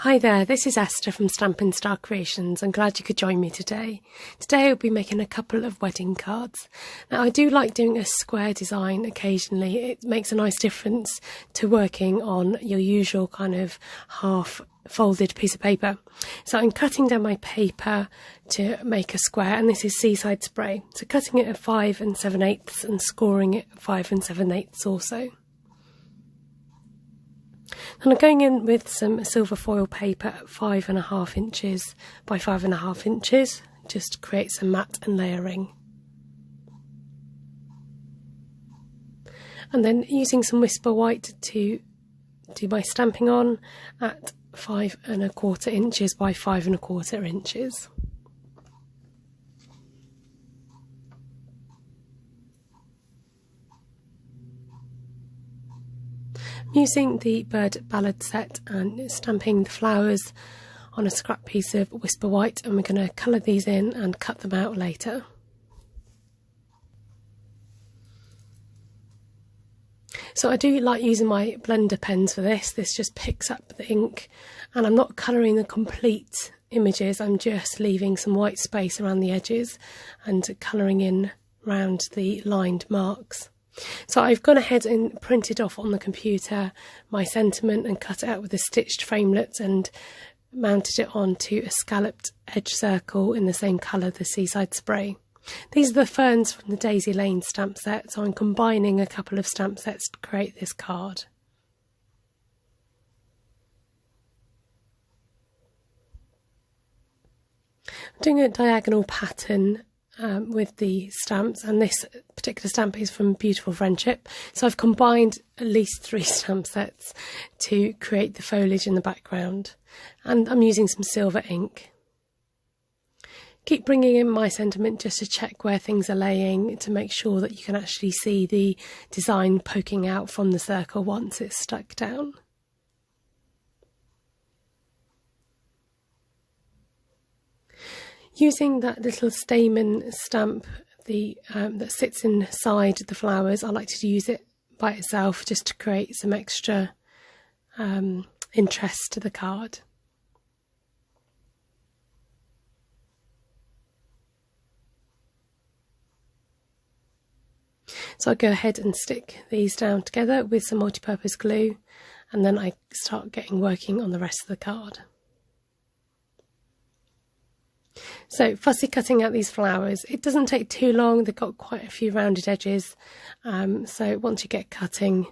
Hi there, this is Esther from Stampin' Star Creations. I'm glad you could join me today. Today I'll be making a couple of wedding cards. Now I do like doing a square design occasionally. It makes a nice difference to working on your usual kind of half folded piece of paper. So I'm cutting down my paper to make a square, and this is Seaside Spray. So cutting it at 5 7/8 and scoring it 5 7/8 also. And I'm going in with some silver foil paper at 5.5 inches by 5.5 inches, just to create some matte and layering. And then using some Whisper White to do my stamping on at 5.25 inches by 5.25 inches. I'm using the bird ballad set and stamping the flowers on a scrap piece of Whisper White, and we're going to colour these in and cut them out later. So I do like using my blender pens for this. This just picks up the ink, and I'm not colouring the complete images, I'm just leaving some white space around the edges and colouring in round the lined marks. So I've gone ahead and printed off on the computer my sentiment and cut it out with a stitched framelit and mounted it onto a scalloped edge circle in the same colour, the Seaside Spray. These are the ferns from the Daisy Lane stamp set, so I'm combining a couple of stamp sets to create this card. I'm doing a diagonal pattern with the stamps, and this particular stamp is from Beautiful Friendship, so I've combined at least 3 stamp sets to create the foliage in the background, and I'm using some silver ink. Keep bringing in my sentiment just to check where things are laying, to make sure that you can actually see the design poking out from the circle once it's stuck down. Using that little stamen stamp that sits inside the flowers, I like to use it by itself just to create some extra interest to the card. So I go ahead and stick these down together with some multipurpose glue, and then I start working on the rest of the card. So fussy cutting out these flowers, it doesn't take too long, they've got quite a few rounded edges, so once you get cutting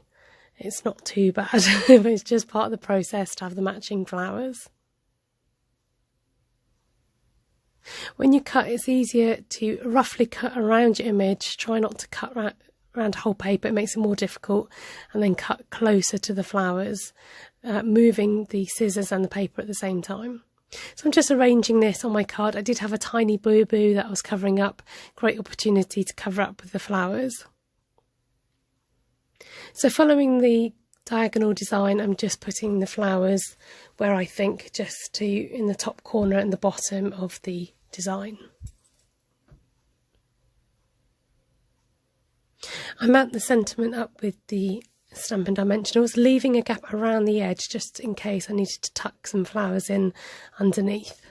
it's not too bad, but it's just part of the process to have the matching flowers. When you cut, it's easier to roughly cut around your image, try not to cut around whole paper, it makes it more difficult, and then cut closer to the flowers, moving the scissors and the paper at the same time. So I'm just arranging this on my card. I did have a tiny boo-boo that I was covering up, great opportunity to cover up with the flowers. So following the diagonal design, I'm just putting the flowers where I think, just to in the top corner and the bottom of the design. I mount the sentiment up with the Stampin' Dimensionals, leaving a gap around the edge just in case I needed to tuck some flowers in underneath.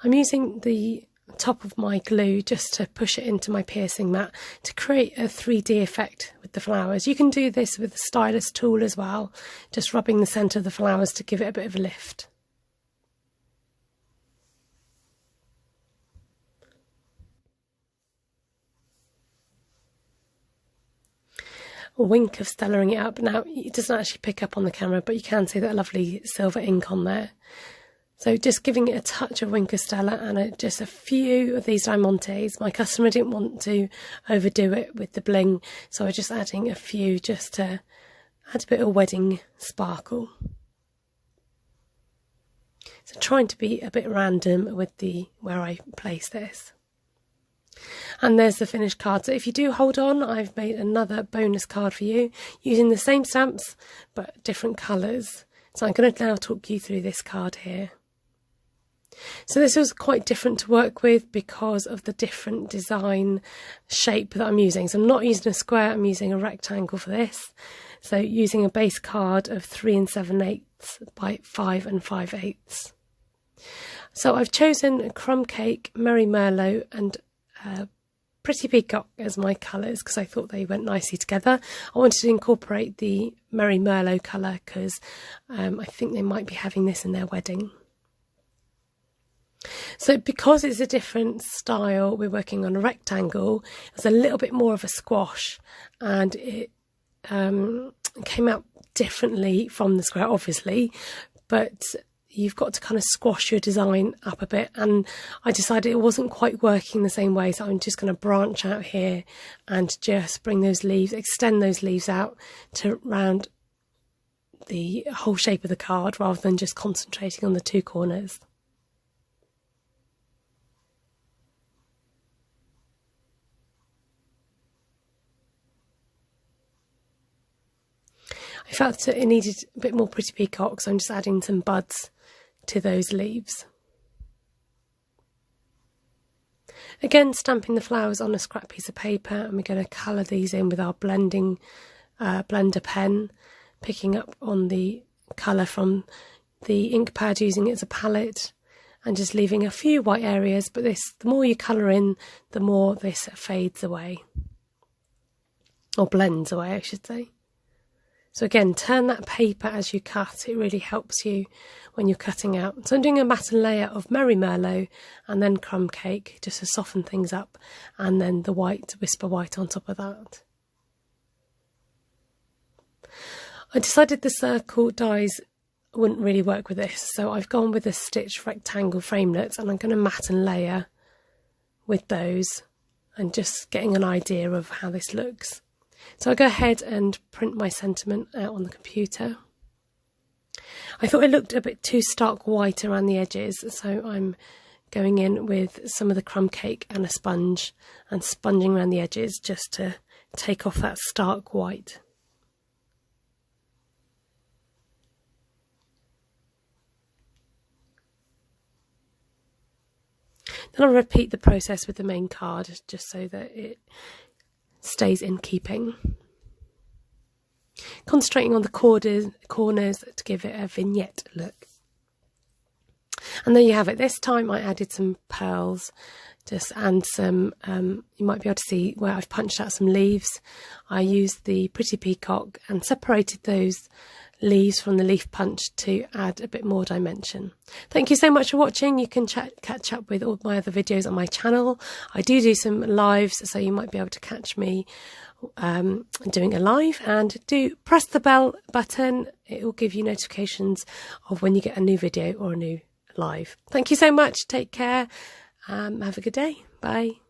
I'm using the top of my glue just to push it into my piercing mat to create a 3D effect with the flowers. You can do this with the stylus tool as well, just rubbing the centre of the flowers to give it a bit of a lift. A wink of Stellaing it up. Now it doesn't actually pick up on the camera, but you can see that lovely silver ink on there. So just giving it a touch of wink of Stella and just a few of these diamantes. My customer didn't want to overdo it with the bling, so I was just adding a few just to add a bit of wedding sparkle. So trying to be a bit random with where I place this. And there's the finished card. So if you do hold on, I've made another bonus card for you using the same stamps but different colours. So I'm going to now talk you through this card here. So this was quite different to work with because of the different design shape that I'm using. So I'm not using a square, I'm using a rectangle for this. So using a base card of 3 7/8 by 5 5/8. So I've chosen Crumb Cake, Merry Merlot and Pretty Peacock as my colours because I thought they went nicely together. I wanted to incorporate the Merry Merlot colour because I think they might be having this in their wedding. So because it's a different style, we're working on a rectangle, it's a little bit more of a squash, and it came out differently from the square, obviously, but you've got to kind of squash your design up a bit, and I decided it wasn't quite working the same way, so I'm just going to branch out here and just bring those leaves, extend those leaves out to round the whole shape of the card rather than just concentrating on the two corners. I felt that it needed a bit more Pretty Peacock, so I'm just adding some buds to those leaves. Again, stamping the flowers on a scrap piece of paper, and we're going to colour these in with our blending blender pen, picking up on the colour from the ink pad, using it as a palette, and just leaving a few white areas, but the more you colour in, the more this fades away, or blends away, I should say. So again, turn that paper as you cut, it really helps you when you're cutting out. So I'm doing a matte layer of Merry Merlot and then Crumb Cake just to soften things up, and then the white, Whisper White on top of that. I decided the circle dies wouldn't really work with this, so I've gone with the stitch rectangle framelits, and I'm going to matte and layer with those and just getting an idea of how this looks. So I'll go ahead and print my sentiment out on the computer. I thought it looked a bit too stark white around the edges, so I'm going in with some of the Crumb Cake and a sponge and sponging around the edges just to take off that stark white. Then I'll repeat the process with the main card just so that it stays in keeping. Concentrating on the corners to give it a vignette look. And there you have it. This time I added some pearls, and some, you might be able to see where I've punched out some leaves. I used the Pretty Peacock and separated those leaves from the leaf punch to add a bit more dimension. Thank you so much for watching. You can catch up with all my other videos on my channel. I do some lives, so you might be able to catch me doing a live, and do press the bell button. It will give you notifications of when you get a new video or a new live. Thank you so much. Take care. Have a good day. Bye.